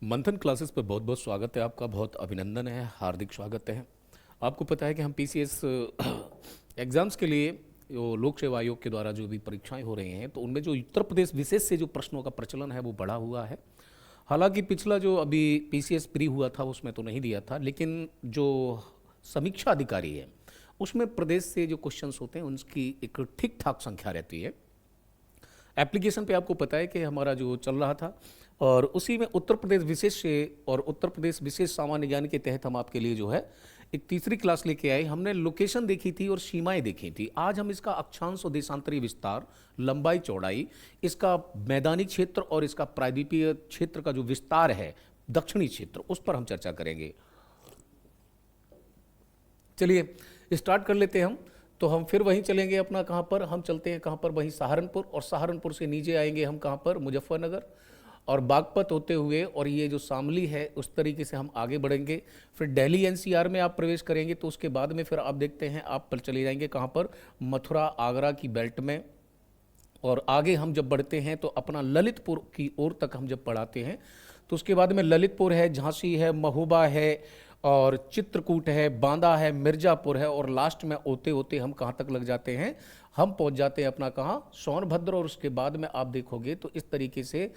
मंथन क्लासेस पे बहुत बहुत स्वागत है आपका। बहुत अभिनंदन है, हार्दिक स्वागत है। आपको पता है कि हम पीसीएस एग्ज़ाम्स के लिए जो लोक सेवा आयोग के द्वारा जो भी परीक्षाएं हो रही हैं, तो उनमें जो उत्तर प्रदेश विशेष से जो प्रश्नों का प्रचलन है वो बढ़ा हुआ है। हालांकि पिछला जो अभी पीसीएस प्री हुआ था उसमें तो नहीं दिया था, लेकिन जो समीक्षा अधिकारी है उसमें प्रदेश से जो क्वेश्चंस होते हैं उनकी एक ठीक ठाक संख्या रहती है। एप्लीकेशन पे आपको पता है कि हमारा जो चल रहा था, और उसी में उत्तर प्रदेश विशेष से और उत्तर प्रदेश विशेष सामान्य ज्ञान के तहत हम आपके लिए जो है एक तीसरी क्लास लेके आए। हमने लोकेशन देखी थी और सीमाएं देखी थी। आज हम इसका अक्षांश और देशांतरीय विस्तार, लंबाई चौड़ाई, इसका मैदानी क्षेत्र और इसका प्रायद्वीपीय क्षेत्र का जो विस्तार है, दक्षिणी क्षेत्र, उस पर हम चर्चा करेंगे। चलिए स्टार्ट कर लेते हैं हम। तो हम फिर वहीं चलेंगे अपना, कहाँ पर हम चलते हैं, कहाँ पर, वहीं सहारनपुर, और सहारनपुर से नीचे आएंगे हम कहाँ पर, मुजफ्फरनगर, और बागपत होते हुए और ये जो शामली है उस तरीके से हम आगे बढ़ेंगे। फिर दिल्ली एनसीआर में आप प्रवेश करेंगे तो उसके बाद में फिर आप देखते हैं आप पर चले जाएंगे कहाँ पर, मथुरा आगरा की बेल्ट में। और आगे हम जब बढ़ते हैं तो अपना ललितपुर की ओर तक हम जब पढ़ाते हैं तो उसके बाद में ललितपुर है, झांसी है, महोबा है, और चित्रकूट है, बांदा है, मिर्ज़ापुर है, और लास्ट में होते होते हम कहाँ तक लग जाते हैं, हम पहुँच जाते हैं अपना कहाँ, सोनभद्र। और उसके बाद में आप देखोगे तो इस तरीके से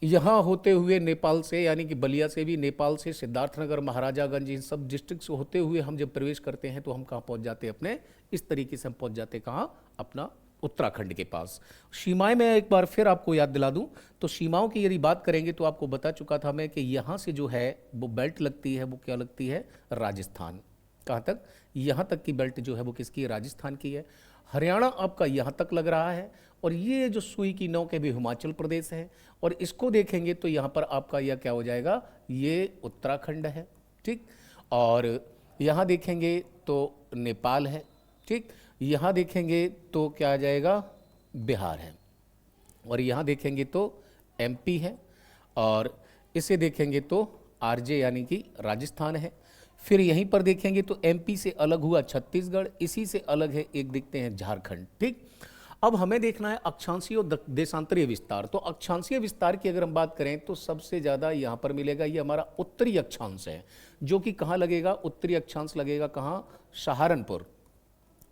यहाँ होते हुए नेपाल से, यानी कि बलिया से भी, नेपाल से सिद्धार्थनगर, महाराजागंज, इन सब डिस्ट्रिक्ट से होते हुए हम जब प्रवेश करते हैं तो हम कहाँ पहुँच जाते हैं अपने, इस तरीके से हम पहुँच जाते हैं कहाँ, अपना उत्तराखंड के पास। सीमाएं मैं एक बार फिर आपको याद दिला दूं तो सीमाओं की यदि बात करेंगे तो आपको बता चुका था मैं कि यहाँ से जो है वो बेल्ट लगती है, वो क्या लगती है, राजस्थान। कहाँ तक, यहाँ तक की बेल्ट जो है वो किसकी है, राजस्थान की है। हरियाणा आपका यहाँ तक लग रहा है, और ये जो सुई की नोक है भी हिमाचल प्रदेश है, और इसको देखेंगे तो यहाँ पर आपका यह क्या हो जाएगा, ये उत्तराखंड है। ठीक, और यहाँ देखेंगे तो नेपाल है। ठीक, यहाँ देखेंगे तो क्या आ जाएगा, बिहार है, और यहाँ देखेंगे तो एमपी है, और इसे देखेंगे तो आरजे यानी कि राजस्थान है। फिर यहीं पर देखेंगे तो एमपी से अलग हुआ छत्तीसगढ़, इसी से अलग है एक देखते हैं झारखंड। ठीक, अब हमें देखना है अक्षांशीय और देशांतरीय विस्तार। तो अक्षांशीय विस्तार की अगर हम बात करें तो सबसे ज़्यादा यहाँ पर मिलेगा, ये हमारा उत्तरी अक्षांश है, जो कि कहाँ लगेगा, उत्तरी अक्षांश लगेगा कहाँ, सहारनपुर,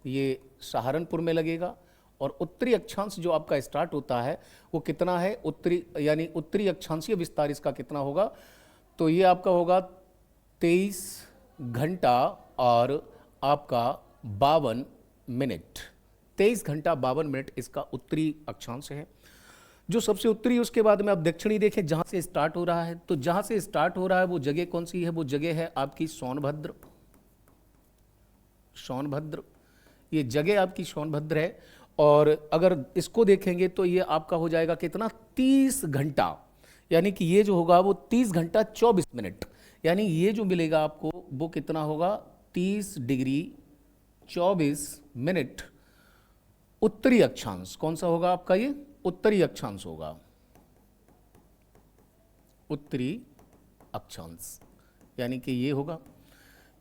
ये सहारनपुर में लगेगा। और उत्तरी अक्षांश जो आपका स्टार्ट होता है वो कितना है, उत्तरी यानी उत्तरी अक्षांशीय विस्तार इसका कितना होगा, तो ये आपका होगा 23 घंटा और आपका 52 मिनट। 23 घंटा 52 मिनट इसका उत्तरी अक्षांश है, जो सबसे उत्तरी। उसके बाद में आप दक्षिणी देखें जहाँ से स्टार्ट हो रहा है, तो जहाँ से स्टार्ट हो रहा है वो जगह कौन सी है, वो जगह है आपकी सोनभद्र। सोनभद्र, ये जगह आपकी सोनभद्र है। और अगर इसको देखेंगे तो ये आपका हो जाएगा कितना, 30 घंटा, यानी कि ये जो होगा वो 30 घंटा 24 मिनट, यानी ये जो मिलेगा आपको वो कितना होगा, 30 डिग्री 24 मिनट उत्तरी अक्षांश। कौन सा होगा आपका, ये उत्तरी अक्षांश होगा, उत्तरी अक्षांश, यानी कि ये होगा।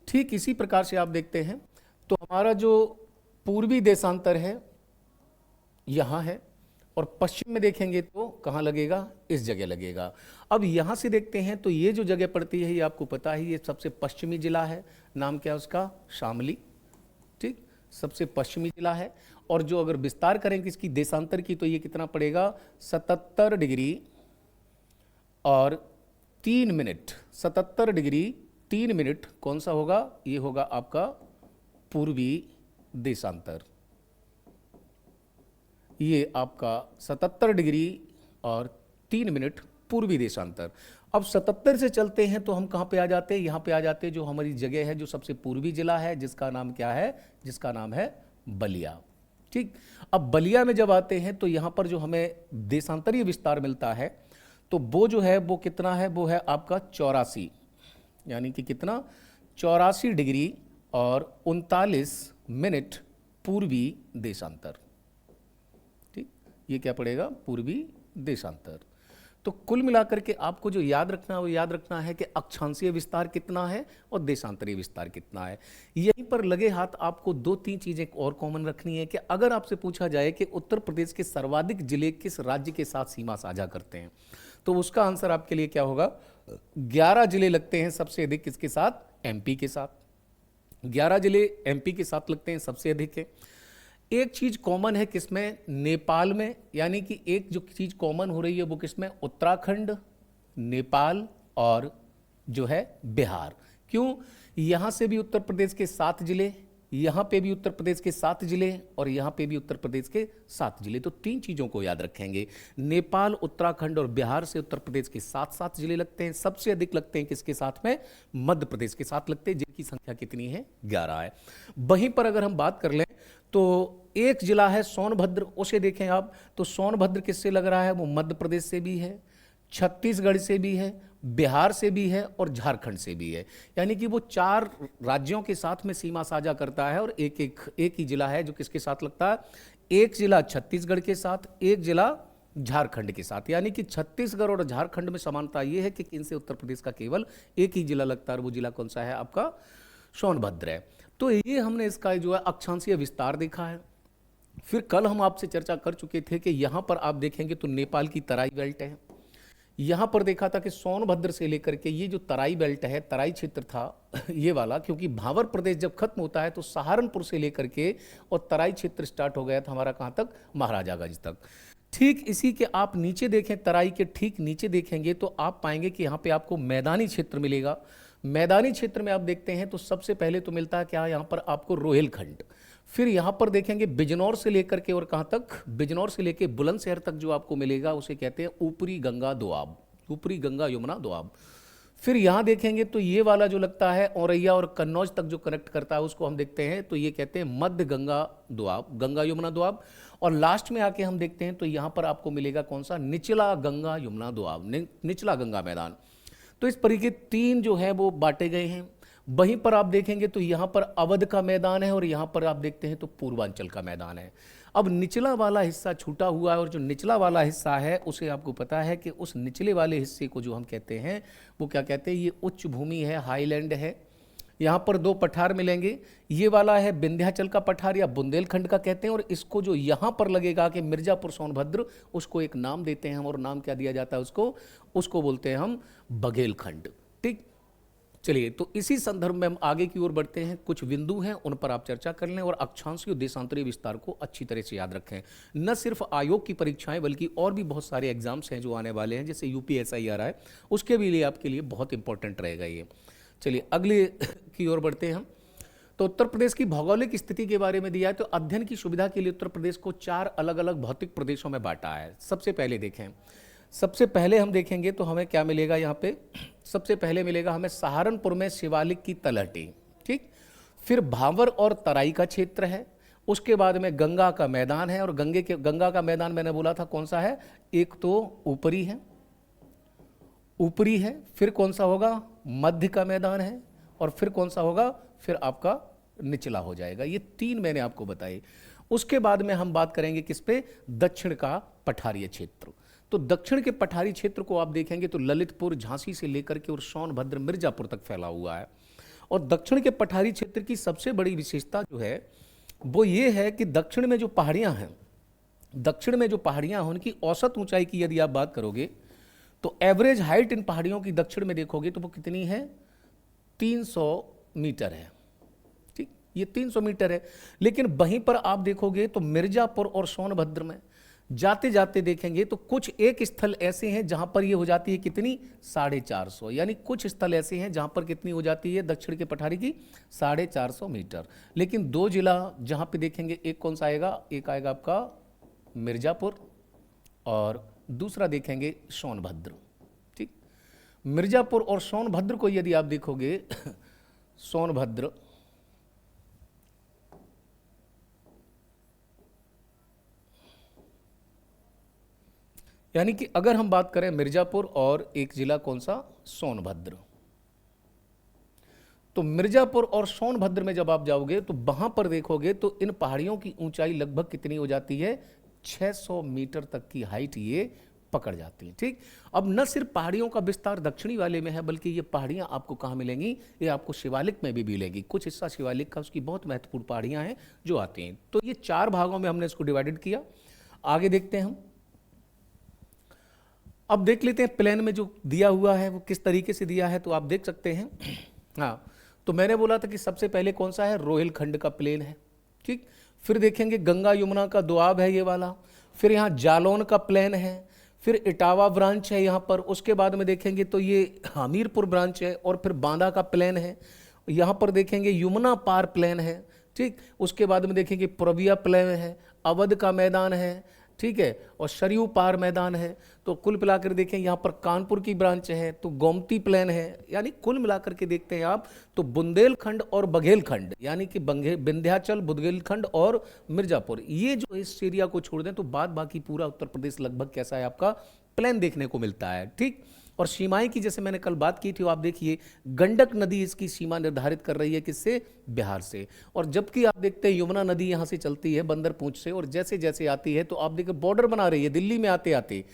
ठीक इसी प्रकार से आप देखते हैं तो हमारा जो पूर्वी देशांतर है यहाँ है, और पश्चिम में देखेंगे तो कहाँ लगेगा, इस जगह लगेगा। अब यहाँ से देखते हैं तो ये जो जगह पड़ती है ये आपको पता है, ये सबसे पश्चिमी जिला है, नाम क्या है उसका, शामली। ठीक, सबसे पश्चिमी जिला है। और जो अगर विस्तार करेंगे इसकी देशांतर की तो ये कितना पड़ेगा, 77 डिग्री और 3 मिनट, 77 डिग्री 3 मिनट कौन सा होगा, ये होगा आपका पूर्वी देशांतर। ये आपका 77 डिग्री और 3 मिनट पूर्वी देशांतर। अब 77 से चलते हैं तो हम कहाँ पे आ जाते हैं, यहाँ पे आ जाते हैं जो हमारी जगह है, जो सबसे पूर्वी जिला है, जिसका नाम क्या है, जिसका नाम है बलिया। ठीक, अब बलिया में जब आते हैं तो यहाँ पर जो हमें देशांतरीय विस्तार मिलता है तो वो जो है वो कितना है, वो है आपका 84, यानी कि कितना, 84 डिग्री और 39 मिनट पूर्वी देशांतर। ठीक, ये क्या पड़ेगा, पूर्वी देशांतर। तो कुल मिलाकर के आपको जो याद रखना है वो याद रखना है कि अक्षांशीय विस्तार कितना है और देशांतरीय विस्तार कितना है। यहीं पर लगे हाथ आपको 2-3 चीजें और कॉमन रखनी है कि अगर आपसे पूछा जाए कि उत्तर प्रदेश के सर्वाधिक जिले किस राज्य के साथ सीमा साझा करते हैं, तो उसका आंसर आपके लिए क्या होगा? 11 जिले लगते हैं सबसे अधिक किसके साथ? एमपी के साथ। 11 जिले एमपी के साथ लगते हैं, सबसे अधिक है। एक चीज कॉमन है किसमें? नेपाल में। यानी कि एक जो चीज कॉमन हो रही है वो किसमें? उत्तराखंड, नेपाल और जो है बिहार। क्यों? यहां से भी उत्तर प्रदेश के 7 जिले, यहां पे भी उत्तर प्रदेश के 7 जिले और यहां पे भी उत्तर प्रदेश के 7 जिले। तो 3 चीजों को याद रखेंगे, नेपाल, उत्तराखंड और बिहार से उत्तर प्रदेश के 7-7 जिले लगते हैं। सबसे अधिक लगते हैं किसके साथ में? मध्य प्रदेश के साथ लगते हैं, जिनकी संख्या कितनी है? 11 है। वहीं पर अगर हम बात कर लें तो एक जिला है सोनभद्र, उसे देखें आप, तो सोनभद्र किससे लग रहा है? वो मध्य प्रदेश से भी है, छत्तीसगढ़ से भी है, बिहार से भी है और झारखंड से भी है। यानी कि वो 4 राज्यों के साथ में सीमा साझा करता है और एक ही जिला है जो किसके साथ लगता है? एक जिला छत्तीसगढ़ के साथ, एक जिला झारखंड के साथ। यानी कि छत्तीसगढ़ और झारखंड में समानता ये है कि इनसे उत्तर प्रदेश का केवल एक ही जिला लगता है और वो जिला कौन सा है? आपका सोनभद्र है। तो ये हमने इसका जो है अक्षांशीय विस्तार देखा है। फिर कल हम आपसे चर्चा कर चुके थे कि यहां पर आप देखेंगे तो नेपाल की तराई बेल्ट है। यहां पर देखा था कि सोनभद्र से लेकर के ये जो तराई बेल्ट है, तराई क्षेत्र था ये वाला, क्योंकि भावर प्रदेश जब खत्म होता है तो सहारनपुर से लेकर के और तराई क्षेत्र स्टार्ट हो गया था हमारा कहां तक? महाराजागंज तक। ठीक इसी के आप नीचे देखें, तराई के ठीक नीचे देखेंगे तो आप पाएंगे कि यहाँ पे आपको मैदानी क्षेत्र मिलेगा। मैदानी क्षेत्र में आप देखते हैं तो सबसे पहले तो मिलता है क्या? यहाँ पर आपको रोहिलखंड। फिर यहाँ पर देखेंगे बिजनौर से लेकर के और कहाँ तक? बिजनौर से लेकर बुलंदशहर तक जो आपको मिलेगा उसे कहते हैं ऊपरी गंगा दोआब, ऊपरी गंगा यमुना दोआब। फिर यहाँ देखेंगे तो ये वाला जो लगता है औरैया और कन्नौज तक जो कनेक्ट करता है उसको हम देखते हैं तो ये कहते हैं मध्य गंगा दोआब, गंगा यमुना दोआब। और लास्ट में आके हम देखते हैं तो यहाँ पर आपको मिलेगा कौन सा? निचला गंगा यमुना दोआब, निचला गंगा मैदान। तो इस तरीके 3 जो है वो बांटे गए हैं। वहीं पर आप देखेंगे तो यहाँ पर अवध का मैदान है और यहाँ पर आप देखते हैं तो पूर्वांचल का मैदान है। अब निचला वाला हिस्सा छूटा हुआ है और जो निचला वाला हिस्सा है उसे आपको पता है कि उस निचले वाले हिस्से को जो हम कहते हैं वो क्या कहते हैं? ये उच्च भूमि है, हाईलैंड है। यहाँ पर 2 पठार मिलेंगे, ये वाला है विंध्याचल का पठार या बुंदेलखंड का कहते हैं, और इसको जो यहाँ पर लगेगा कि मिर्जापुर सोनभद्र, उसको एक नाम देते हैं हम, और नाम क्या दिया जाता है उसको बोलते हैं हम बघेलखंड। ठीक, चलिए तो इसी संदर्भ में हम आगे की ओर बढ़ते हैं। कुछ बिंदु हैं उन पर आप चर्चा कर लें और अक्षांशीय और देशांतरीय विस्तार को अच्छी तरह से याद रखें। न सिर्फ आयोग की परीक्षाएं बल्कि और भी बहुत सारे एग्जाम्स हैं जो आने वाले हैं, जैसे यूपीएसआई आ रहा है, उसके भी लिए आपके लिए बहुत इंपॉर्टेंट रहेगा ये। चलिए अगले की ओर बढ़ते हैं हम। तो उत्तर प्रदेश की भौगोलिक स्थिति के बारे में दिया है। तो अध्ययन की सुविधा के लिए उत्तर प्रदेश को 4 अलग अलग भौतिक प्रदेशों में बांटा है। सबसे पहले देखें, सबसे पहले हम देखेंगे तो हमें क्या मिलेगा यहाँ पे? सबसे पहले मिलेगा हमें सहारनपुर में शिवालिक की तलहटी। ठीक, फिर भावर और तराई का क्षेत्र है। उसके बाद में गंगा का मैदान है, और गंगा का मैदान मैंने बोला था कौन सा है? एक तो ऊपरी है, ऊपरी है। फिर कौन सा होगा? मध्य का मैदान है। और फिर कौन सा होगा? फिर आपका निचला हो जाएगा। ये 3 मैंने आपको बताए। उसके बाद में हम बात करेंगे किस पे? दक्षिण का पठारीय क्षेत्र। तो दक्षिण के पठारी क्षेत्र को आप देखेंगे तो ललितपुर, झांसी से लेकर के और सोनभद्र, मिर्जापुर तक फैला हुआ है। और दक्षिण के पठारी क्षेत्र की सबसे बड़ी विशेषता जो है वो ये है कि दक्षिण में जो पहाड़ियां हैं, दक्षिण में जो पहाड़ियां हैं उनकी औसत ऊंचाई की यदि आप बात करोगे तो एवरेज हाइट इन पहाड़ियों की दक्षिण में देखोगे तो वो कितनी है? 300 मीटर है। ठीक, ये 300 मीटर है। लेकिन वहीं पर आप देखोगे तो मिर्जापुर और सोनभद्र में जाते जाते देखेंगे तो कुछ एक स्थल ऐसे हैं जहां पर ये हो जाती है कितनी? 450। यानी कुछ स्थल ऐसे हैं जहां पर कितनी हो जाती है दक्षिण के पठारी की? 450 मीटर। लेकिन 2 जिला जहां पे देखेंगे, एक कौन सा आएगा? एक आएगा आपका मिर्जापुर और दूसरा देखेंगे सोनभद्र। ठीक, मिर्जापुर और सोनभद्र को यदि आप देखोगे सोनभद्र, यानी कि अगर हम बात करें मिर्जापुर और एक जिला कौन सा? सोनभद्र। तो मिर्जापुर और सोनभद्र में जब आप जाओगे तो वहां पर देखोगे तो इन पहाड़ियों की ऊंचाई लगभग कितनी हो जाती है? 600 मीटर तक की हाइट ये पकड़ जाती हैं। ठीक, अब न सिर्फ पहाड़ियों का विस्तार दक्षिणी वाले में है, बल्कि ये पहाड़ियाँ आपको कहाँ मिलेंगी, ये आपको शिवालिक में भी मिलेंगी। कुछ हिस्सा शिवालिक का, उसकी बहुत महत्वपूर्ण पहाड़ियाँ हैं जो आती हैं। तो ये 4 भागों में हमने इसको डिवाइडेड किया। आगे देखते हैं हम। अब देख लेते हैं प्लान में जो दिया हुआ है वो किस तरीके से दिया है, तो आप देख सकते हैं। हाँ, तो मैंने बोला था कि सबसे पहले कौन सा है, रोहिलखंड का प्लेन है। ठीक, फिर देखेंगे गंगा यमुना का दोआब है ये वाला, फिर यहाँ जालौन का प्लेन है, फिर इटावा ब्रांच है यहाँ पर, उसके बाद में देखेंगे तो ये हमीरपुर ब्रांच है, और फिर बांदा का प्लेन है, यहाँ पर देखेंगे यमुना पार प्लेन है। ठीक, उसके बाद में देखेंगे पूर्विया प्लेन है, अवध का मैदान है, ठीक है, और सरयू पार मैदान है। तो कुल मिलाकर देखें यहाँ पर कानपुर की ब्रांच है, तो गोमती प्लेन है। यानी कुल मिलाकर के देखते हैं आप तो बुंदेलखंड और बघेलखंड, यानी कि विंध्याचल, बुंदेलखंड और मिर्जापुर, ये जो इस एरिया को छोड़ दें तो बाद बाकी पूरा उत्तर प्रदेश लगभग कैसा है आपका, प्लेन देखने को मिलता है। ठीक, और सीमाएं की जैसे मैंने कल बात की थी, आप देखिए गंडक नदी इसकी सीमा निर्धारित कर रही है, किससे, बिहार से। और जबकि आप देखते हैं यमुना नदी यहाँ से चलती है बंदरपूंछ से, और जैसे जैसे आती है तो आप देखिए बॉर्डर बना रही है दिल्ली में आते आते।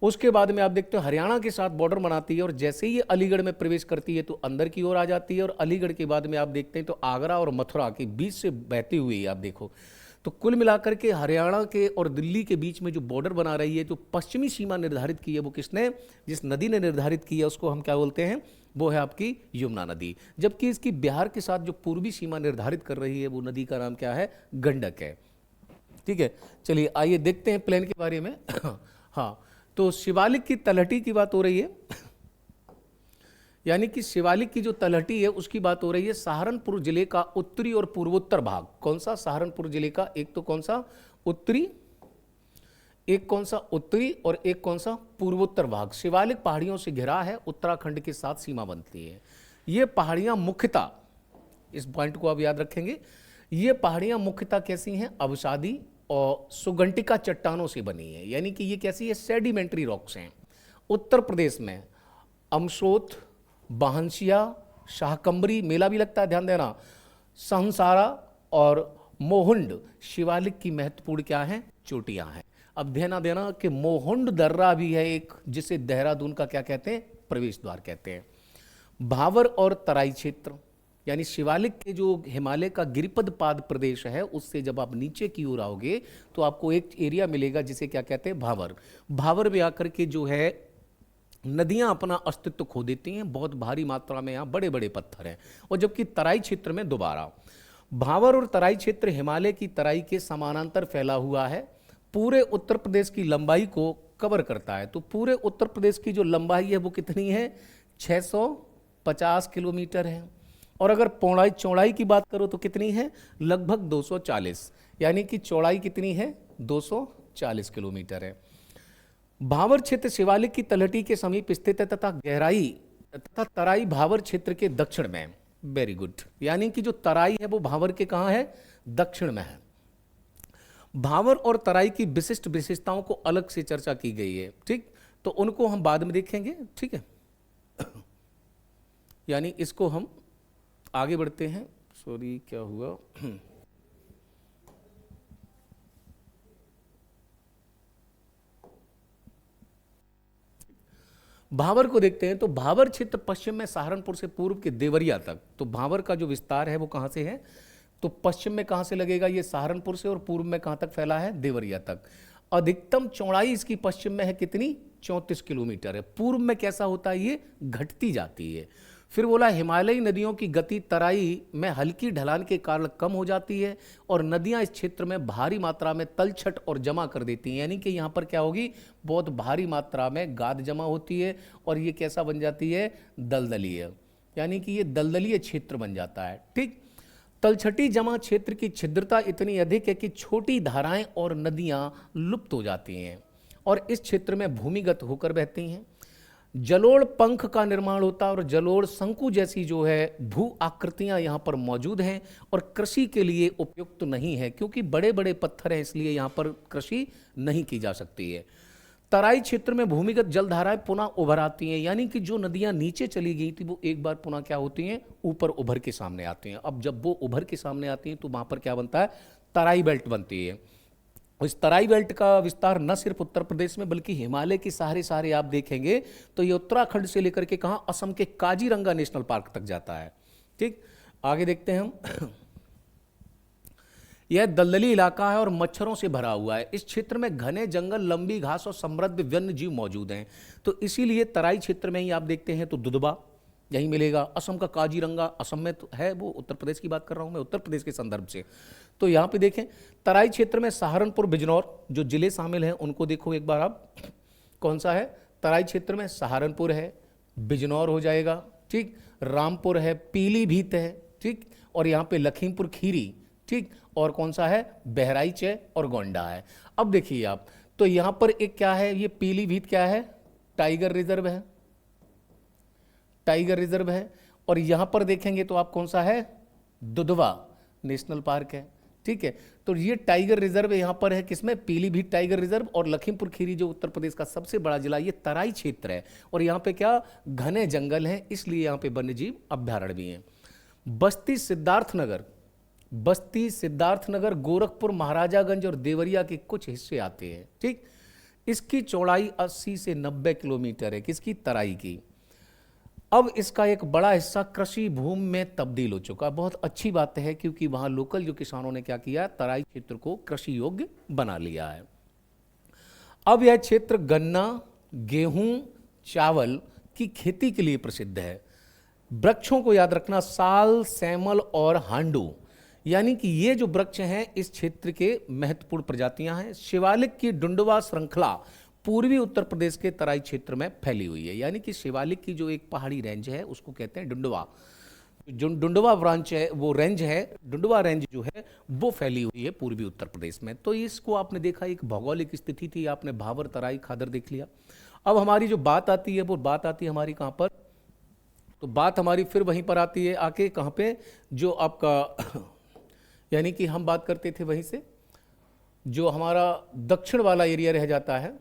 उसके बाद में आप देखते हो हरियाणा के साथ बॉर्डर बनाती है, और जैसे ही ये अलीगढ़ में प्रवेश करती है तो अंदर की ओर आ जाती है, और अलीगढ़ के बाद में आप देखते हैं तो आगरा और मथुरा के बीच से बहती हुई आप देखो। तो कुल मिलाकर के हरियाणा के और दिल्ली के बीच में जो बॉर्डर बना रही है, जो पश्चिमी सीमा निर्धारित की है, वो किसने, जिस नदी ने निर्धारित की है, उसको हम क्या बोलते हैं, वो है आपकी यमुना नदी। जबकि इसकी बिहार के साथ जो पूर्वी सीमा निर्धारित कर रही है, वो नदी का नाम क्या है, गंडक है। ठीक है, चलिए आइए देखते हैं प्लेन के बारे में। हाँ, तो शिवालिक की तलहटी की बात हो रही है, यानी कि शिवालिक की जो तलहटी है उसकी बात हो रही है। सहारनपुर जिले का उत्तरी और पूर्वोत्तर भाग, कौन सा, सहारनपुर जिले का एक तो कौन सा उत्तरी, एक कौन सा उत्तरी, और एक कौन सा पूर्वोत्तर भाग शिवालिक पहाड़ियों से घिरा है, उत्तराखंड के साथ सीमा बनती है। ये पहाड़ियां मुख्यतः, इस पॉइंट को आप याद रखेंगे, ये पहाड़ियां मुख्यतः कैसी हैं, अवसादी और सुगंटिका चट्टानों से बनी है। यानी कि ये कैसी है, सेडिमेंट्री रॉक्स हैं। उत्तर प्रदेश में अमसोत, बाहनसिया, शाहकंबरी मेला भी लगता है, ध्यान देना, सहनसारा और मोहुंड शिवालिक की महत्वपूर्ण क्या है, चोटियां हैं। अब ध्यान देना कि मोहुंड दर्रा भी है एक, जिसे देहरादून का क्या कहते हैं, प्रवेश द्वार कहते हैं। भावर और तराई क्षेत्र, यानी शिवालिक के जो हिमालय का गिरिपद पाद प्रदेश है, उससे जब आप नीचे की ओर आओगे तो आपको एक एरिया मिलेगा जिसे क्या कहते हैं, भावर। भावर में आकर के जो है नदियां अपना अस्तित्व खो देती हैं, बहुत भारी मात्रा में यहाँ बड़े बड़े पत्थर हैं। और जबकि तराई क्षेत्र में दोबारा, भावर और तराई क्षेत्र हिमालय की तराई के समानांतर फैला हुआ है, पूरे उत्तर प्रदेश की लंबाई को कवर करता है। तो पूरे उत्तर प्रदेश की जो लंबाई है वो कितनी है, 650 किलोमीटर है। और अगर पौड़ाई चौड़ाई की बात करो तो कितनी है, लगभग 240, यानी कि चौड़ाई कितनी है, 240 किलोमीटर है। भावर क्षेत्र शिवालिक की तलहटी के समीप स्थित है तथा गहराई तथा तराई भावर क्षेत्र के दक्षिण में। वेरी गुड, यानी कि जो तराई है वो भावर के कहाँ है, दक्षिण में है। भावर और तराई की विशिष्ट विशेषताओं को अलग से चर्चा की गई है। ठीक, तो उनको हम बाद में देखेंगे। ठीक है, यानी इसको हम आगे बढ़ते हैं। सॉरी, क्या हुआ, भावर को देखते हैं। तो भावर क्षेत्र पश्चिम में सहारनपुर से पूर्व के देवरिया तक, तो भावर का जो विस्तार है वो कहाँ से है, तो पश्चिम में कहाँ से लगेगा, ये सहारनपुर से, और पूर्व में कहाँ तक फैला है, देवरिया तक। अधिकतम चौड़ाई इसकी पश्चिम में है कितनी, 34 किलोमीटर है। पूर्व में कैसा होता है, ये घटती जाती है। फिर बोला हिमालयी नदियों की गति तराई में हल्की ढलान के कारण कम हो जाती है, और नदियां इस क्षेत्र में भारी मात्रा में तलछट और जमा कर देती हैं। यानी कि यहाँ पर क्या होगी, बहुत भारी मात्रा में गाद जमा होती है, और ये कैसा बन जाती है, दलदलीय, यानी कि ये दलदलीय क्षेत्र बन जाता है। ठीक, तलछटी जमा क्षेत्र की छिद्रता इतनी अधिक है कि छोटी धाराएं और नदियां लुप्त हो जाती हैं, और इस क्षेत्र में भूमिगत होकर बहती हैं। जलोढ़ पंख का निर्माण होता है, और जलोढ़ शंकु जैसी जो है भू आकृतियां यहाँ पर मौजूद हैं, और कृषि के लिए उपयुक्त नहीं है, क्योंकि बड़े बड़े पत्थर हैं, इसलिए यहाँ पर कृषि नहीं की जा सकती है। तराई क्षेत्र में भूमिगत जलधाराएं पुनः उभर आती हैं, यानी कि जो नदियां नीचे चली गई थी वो एक बार पुनः क्या होती हैं, ऊपर उभर के सामने आती हैं। अब जब वो उभर के सामने आती हैं तो वहाँ पर क्या बनता है, तराई बेल्ट बनती है। इस तराई बेल्ट का विस्तार न सिर्फ उत्तर प्रदेश में बल्कि हिमालय के सहारे सहारे आप देखेंगे तो ये उत्तराखंड से लेकर के कहाँ, असम के काजीरंगा नेशनल पार्क तक जाता है। ठीक, आगे देखते हैं हम। यह दलदली इलाका है और मच्छरों से भरा हुआ है। इस क्षेत्र में घने जंगल, लंबी घास और समृद्ध वन्य जीव मौजूद हैं। तो इसीलिए तराई क्षेत्र में ही आप देखते हैं तो दुधबा यही मिलेगा। असम का काजीरंगा असम में तो है, वो उत्तर प्रदेश की बात कर रहा हूं मैं, उत्तर प्रदेश के संदर्भ से। तो यहाँ पे देखें तराई क्षेत्र में सहारनपुर, बिजनौर जो जिले शामिल हैं उनको देखो एक बार आप, कौन सा है तराई क्षेत्र में, सहारनपुर है, बिजनौर हो जाएगा, ठीक, रामपुर है, पीलीभीत है, ठीक, और यहाँ पे लखीमपुर खीरी, ठीक, और कौन सा है, बहराइच है और गोंडा है। अब देखिए आप, तो यहाँ पर एक क्या है, ये पीलीभीत क्या है, टाइगर रिजर्व है, टाइगर रिजर्व है। और यहाँ पर देखेंगे तो आप कौन सा है, दुधवा नेशनल पार्क है। ठीक है, तो ये टाइगर रिजर्व यहाँ पर है, किसमें, पीलीभीत टाइगर रिजर्व। और लखीमपुर खीरी जो उत्तर प्रदेश का सबसे बड़ा जिला, ये तराई क्षेत्र है और यहाँ पे क्या, घने जंगल हैं, इसलिए यहाँ पे वन्यजीव अभ्यारण्य भी हैं। बस्ती सिद्धार्थनगर, बस्ती सिद्धार्थनगर गोरखपुर, महाराजागंज और देवरिया के कुछ हिस्से आते हैं। ठीक, इसकी चौड़ाई 80 से 90 किलोमीटर है, किसकी, तराई की। अब इसका एक बड़ा हिस्सा कृषि भूमि में तब्दील हो चुका। बहुत अच्छी बात है क्योंकि वहां लोकल जो किसानों ने क्या किया, तराई क्षेत्र को कृषि योग्य बना लिया है। अब यह क्षेत्र गन्ना, गेहूं, चावल की खेती के लिए प्रसिद्ध है। वृक्षों को याद रखना, साल, सैमल और हांडू, यानी कि ये जो वृक्ष हैं इस क्षेत्र के महत्वपूर्ण प्रजातियां हैं। शिवालिक की डुंडवा श्रृंखला पूर्वी उत्तर प्रदेश के तराई क्षेत्र में फैली हुई है, यानी कि शिवालिक की जो एक पहाड़ी रेंज है उसको कहते हैं डुंडवा। जो डुंडवा ब्रांच है, वो रेंज है, डुंडवा रेंज जो है वो फैली हुई है पूर्वी उत्तर प्रदेश में। तो इसको आपने देखा, एक भौगोलिक स्थिति थी, आपने भावर, तराई, खादर देख लिया। अब हमारी जो बात आती है वो बात आती है हमारी कहाँ पर, तो बात हमारी फिर वहीं पर आती है आके, कहाँ पे, जो आपका यानी कि हम बात करते थे वहीं से, जो हमारा दक्षिण वाला एरिया रह जाता है,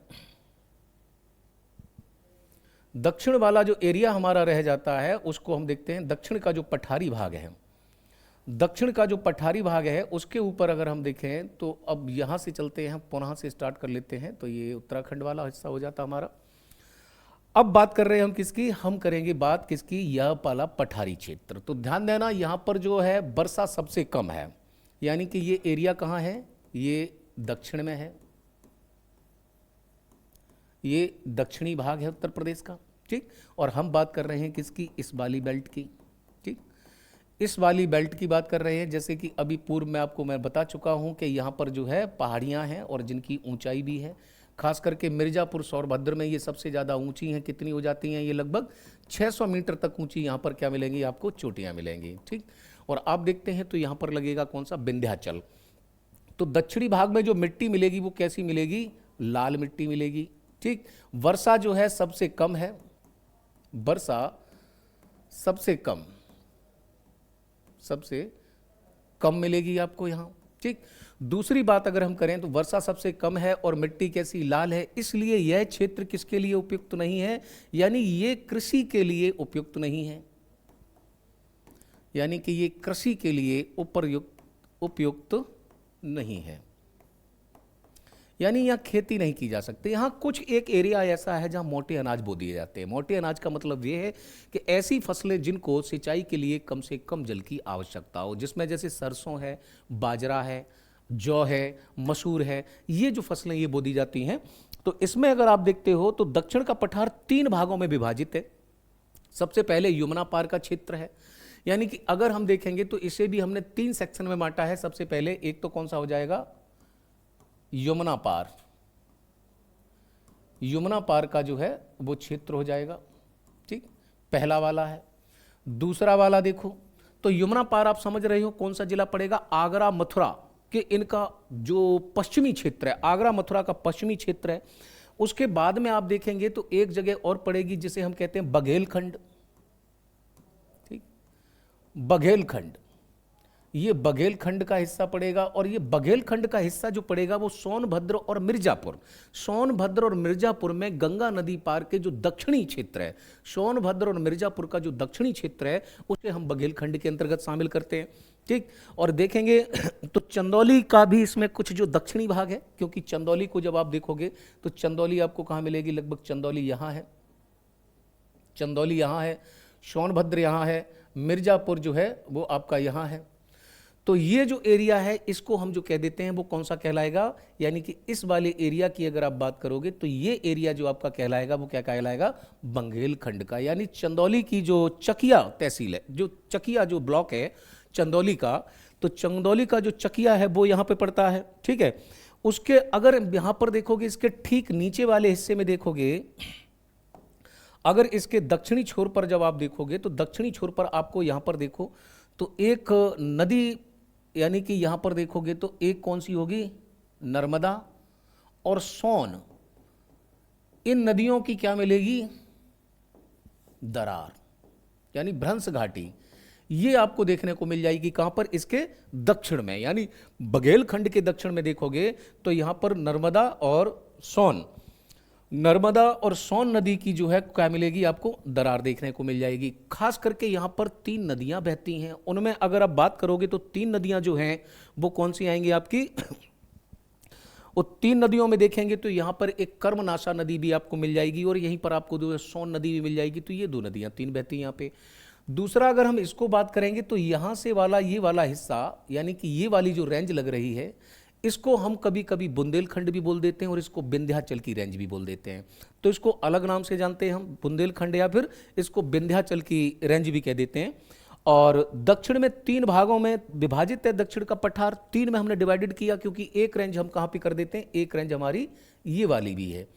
दक्षिण वाला जो एरिया हमारा रह जाता है उसको हम देखते हैं, दक्षिण का जो पठारी भाग है, दक्षिण का जो पठारी भाग है उसके ऊपर अगर हम देखें तो अब यहाँ से चलते हैं, पुनः से स्टार्ट कर लेते हैं, तो ये उत्तराखंड वाला हिस्सा हो जाता हमारा। अब बात कर रहे हैं हम किसकी, हम करेंगे बात किसकी, यह वाला पठारी क्षेत्र। तो ध्यान देना यहाँ पर जो है वर्षा सबसे कम है, यानी कि ये एरिया कहाँ है, ये दक्षिण में है, ये दक्षिणी भाग है उत्तर प्रदेश का। ठीक, और हम बात कर रहे हैं किसकी, इस वाली बेल्ट की। ठीक, इस वाली बेल्ट की बात कर रहे हैं, जैसे कि अभी पूर्व में आपको मैं बता चुका हूं कि यहाँ पर जो है पहाड़ियाँ हैं और जिनकी ऊंचाई भी है, खास करके मिर्ज़ापुर, सौरभद्र में ये सबसे ज़्यादा ऊंची हैं। कितनी हो जाती हैं, ये लगभग 600 मीटर तक ऊंची यहाँ पर क्या मिलेंगी आपको, चोटियाँ मिलेंगी। ठीक, और आप देखते हैं तो यहाँ पर लगेगा कौन सा, विंध्याचल। तो दक्षिणी भाग में जो मिट्टी मिलेगी वो कैसी मिलेगी, लाल मिट्टी मिलेगी। ठीक, वर्षा जो है सबसे कम है, वर्षा सबसे कम मिलेगी आपको यहाँ। ठीक, दूसरी बात अगर हम करें तो वर्षा सबसे कम है और मिट्टी कैसी, लाल है, इसलिए यह क्षेत्र किसके लिए उपयुक्त नहीं है, यानी ये कृषि के लिए उपयुक्त नहीं है, यानी कि ये कृषि के लिए उपयुक्त नहीं है, यानी यहाँ खेती नहीं की जा सकती। यहाँ कुछ एक एरिया ऐसा है जहाँ मोटे अनाज बो दिए जाते हैं। मोटे अनाज का मतलब ये है कि ऐसी फसलें जिनको सिंचाई के लिए कम से कम जल की आवश्यकता हो, जिसमें जैसे सरसों है, बाजरा है, जौ है, मसूर है, ये जो फसलें ये बो दी जाती हैं। तो इसमें अगर आप देखते हो तो दक्षिण का पठार 3 भागों में विभाजित है। सबसे पहले यमुना पार का क्षेत्र है, यानी कि अगर हम देखेंगे तो इसे भी हमने 3 सेक्शन में बांटा है। सबसे पहले एक तो कौन सा हो जाएगा, यमुना पार, यमुना पार का जो है वो क्षेत्र हो जाएगा। ठीक, पहला वाला है। दूसरा वाला देखो तो यमुना पार आप समझ रहे हो कौन सा जिला पड़ेगा, आगरा, मथुरा के इनका जो पश्चिमी क्षेत्र है, आगरा मथुरा का पश्चिमी क्षेत्र है। उसके बाद में आप देखेंगे तो एक जगह और पड़ेगी जिसे हम कहते हैं बघेलखंड। ठीक, बघेलखंड, ये बघेलखंड का हिस्सा पड़ेगा। और ये बघेलखंड का हिस्सा जो पड़ेगा वो सोनभद्र और मिर्जापुर, सोनभद्र और मिर्जापुर में गंगा नदी पार के जो दक्षिणी क्षेत्र है, सोनभद्र और मिर्जापुर का जो दक्षिणी क्षेत्र है उसे हम बघेलखंड के अंतर्गत शामिल करते हैं। ठीक। और देखेंगे तो चंदौली का भी इसमें कुछ जो दक्षिणी भाग है, क्योंकि चंदौली को जब आप देखोगे तो चंदौली आपको कहाँ मिलेगी, लगभग चंदौली यहाँ है, चंदौली यहाँ है, सोनभद्र यहाँ है, मिर्जापुर जो है वो आपका यहाँ है। तो ये जो एरिया है इसको हम जो कह देते हैं वो कौन सा कहलाएगा, यानी कि इस वाले एरिया की अगर आप बात करोगे तो ये एरिया जो आपका कहलाएगा वो क्या कहलाएगा, बंगेलखंड का। यानी चंदौली की जो चकिया तहसील है, जो चकिया जो ब्लॉक है चंदौली का, तो चंदौली का जो चकिया है वो यहाँ पे पड़ता है। ठीक है, उसके अगर यहाँ पर देखोगे इसके ठीक नीचे वाले हिस्से में देखोगे, अगर इसके दक्षिणी छोर पर जब आप देखोगे तो दक्षिणी छोर पर आपको यहाँ पर देखो तो एक नदी, यानी कि यहाँ पर देखोगे तो एक कौन सी होगी, नर्मदा और सोन, इन नदियों की क्या मिलेगी, दरार, यानी भ्रंश घाटी, ये आपको देखने को मिल जाएगी। कहाँ पर, इसके दक्षिण में, यानी बघेलखंड के दक्षिण में देखोगे तो यहाँ पर नर्मदा और सोन, नर्मदा और सोन नदी की जो है क्या मिलेगी आपको, दरार देखने को मिल जाएगी। खास करके यहाँ पर 3 नदियाँ बहती हैं, उनमें अगर आप बात करोगे तो 3 नदियाँ जो हैं वो कौन सी आएंगी आपकी वो 3 नदियों में देखेंगे तो यहाँ पर एक कर्मनाशा नदी भी आपको मिल जाएगी और यहीं पर आपको जो है सोन नदी भी मिल जाएगी। तो ये 2 नदियाँ 3 बहती हैं यहाँ पे। दूसरा अगर हम इसको बात करेंगे तो यहाँ से वाला ये वाला हिस्सा, यानी कि ये वाली जो रेंज लग रही है, इसको हम कभी कभी बुंदेलखंड भी बोल देते हैं और इसको विंध्याचल की रेंज भी बोल देते हैं। तो इसको अलग नाम से जानते हैं हम, बुंदेलखंड, या फिर इसको विंध्याचल की रेंज भी कह देते हैं। और दक्षिण में 3 भागों में विभाजित है दक्षिण का पठार, 3 में हमने डिवाइडेड किया क्योंकि एक रेंज हम कहाँ पे कर देते हैं, एक रेंज हमारी ये वाली भी है।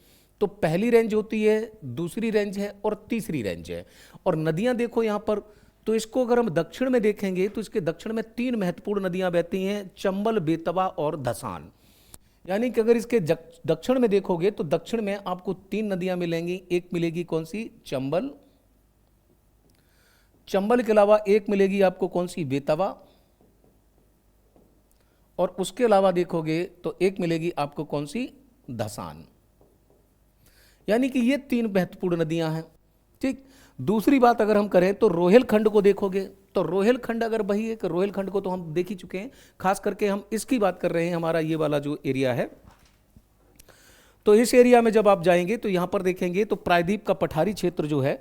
तो पहली रेंज होती है, दूसरी रेंज है और तीसरी रेंज है। और नदियां देखो यहाँ पर, तो इसको अगर हम दक्षिण में देखेंगे तो इसके दक्षिण में 3 महत्वपूर्ण नदियां बहती हैं, चंबल, बेतवा और धसान। यानी कि अगर इसके दक्षिण में देखोगे तो दक्षिण में आपको 3 नदियां मिलेंगी। एक मिलेगी कौन सी, चंबल, चंबल के अलावा एक मिलेगी आपको कौन सी, बेतवा, और उसके अलावा देखोगे तो एक मिलेगी आपको कौन सी, धसान। यानी कि ये 3 महत्वपूर्ण नदियां हैं। ठीक। दूसरी बात अगर हम करें तो रोहेलखंड को देखोगे तो रोहेलखंड अगर वही है कि रोहेलखंड को तो हम देख ही चुके हैं, खास करके हम इसकी बात कर रहे हैं, हमारा ये वाला जो एरिया है। तो इस एरिया में जब आप जाएंगे तो यहां पर देखेंगे तो प्रायद्वीप का पठारी क्षेत्र जो है,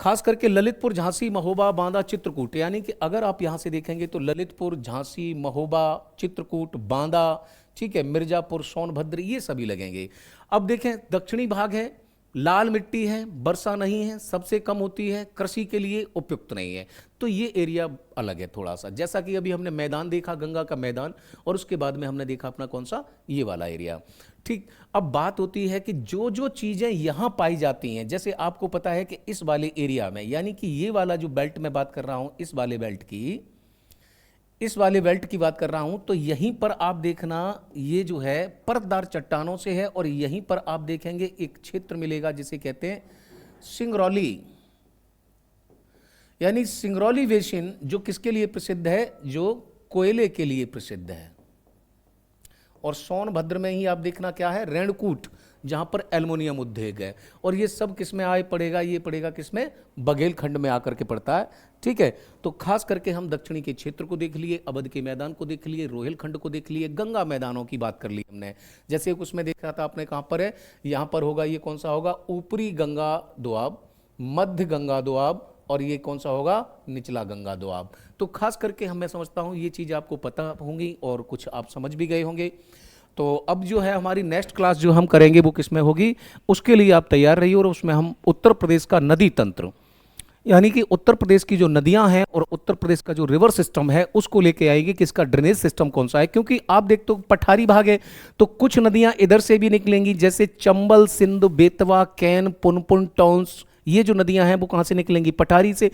खास करके ललितपुर, झांसी, महोबा, बांदा, चित्रकूट, यानी कि अगर आप यहां से देखेंगे तो ललितपुर, झांसी, महोबा, चित्रकूट, बांदा, ठीक है, मिर्जापुर, सोनभद्र, ये सभी लगेंगे। अब देखें दक्षिणी भाग है, लाल मिट्टी है, वर्षा नहीं है, सबसे कम होती है, कृषि के लिए उपयुक्त नहीं है। तो ये एरिया अलग है थोड़ा सा, जैसा कि अभी हमने मैदान देखा, गंगा का मैदान, और उसके बाद में हमने देखा अपना कौन सा, ये वाला एरिया। ठीक। अब बात होती है कि जो जो चीज़ें यहाँ पाई जाती हैं, जैसे आपको पता है कि इस वाले एरिया में, यानी कि ये वाला जो बेल्ट में बात कर रहा हूँ, इस वाले बेल्ट की, इस वाले बेल्ट की बात कर रहा हूं, तो यहीं पर आप देखना ये जो है परतदार चट्टानों से है, और यहीं पर आप देखेंगे एक क्षेत्र मिलेगा जिसे कहते हैं सिंगरौली, यानी सिंगरौली बेसिन, जो किसके लिए प्रसिद्ध है, जो कोयले के लिए प्रसिद्ध है। और सोनभद्र में ही आप देखना क्या है, रेणकूट, जहां पर एल्युमिनियम उद्योग है। और ये सब किस में आए पड़ेगा, ये पड़ेगा किसमें, बघेलखंड में आकर के पड़ता है। ठीक है। तो खास करके हम दक्षिणी के क्षेत्र को देख लिए, अवध के मैदान को देख लिए, रोहेलखंड को देख लिए, गंगा मैदानों की बात कर ली हमने। जैसे उसमें देखा था आपने, कहाँ पर है, यहाँ पर होगा, ये कौन सा होगा, ऊपरी गंगा दोआब, मध्य गंगा दोआब, और ये कौन सा होगा, निचला गंगा दोआब। तो खास करके मैं समझता हूँ ये चीज़ आपको पता होंगी और कुछ आप समझ भी गए होंगे। तो अब जो है हमारी नेक्स्ट क्लास जो हम करेंगे वो किस में होगी, उसके लिए आप तैयार रहिए। और उसमें हम उत्तर प्रदेश का नदी तंत्र, यानी कि उत्तर प्रदेश की जो नदियां हैं और उत्तर प्रदेश का जो रिवर सिस्टम है उसको लेके आएगी कि इसका ड्रेनेज सिस्टम कौन सा है। क्योंकि आप देखते हो पठारी भाग है तो कुछ नदियां इधर से भी निकलेंगी, जैसे चंबल, सिंध, बेतवा, कैन, पुनपुन, टॉन्स, ये जो नदियां हैं वो कहाँ से निकलेंगी, पठारी से।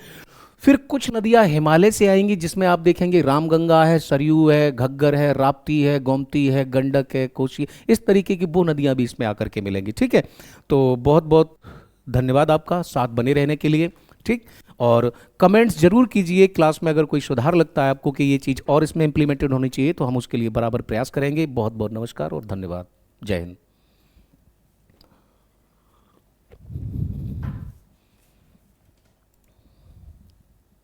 फिर कुछ नदियां हिमालय से आएंगी, जिसमें आप देखेंगे रामगंगा है, सरयू है, घग्गर है, राप्ती है, गोमती है, गंडक है, कोसी, इस तरीके की वो नदियां भी इसमें आकर के मिलेंगी। ठीक है। तो बहुत बहुत धन्यवाद आपका साथ बने रहने के लिए। ठीक। और कमेंट्स जरूर कीजिए क्लास में, अगर कोई सुधार लगता है आपको कि ये चीज़ और इसमें इंप्लीमेंटेड होनी चाहिए तो हम उसके लिए बराबर प्रयास करेंगे। बहुत बहुत नमस्कार और धन्यवाद। जय हिंद।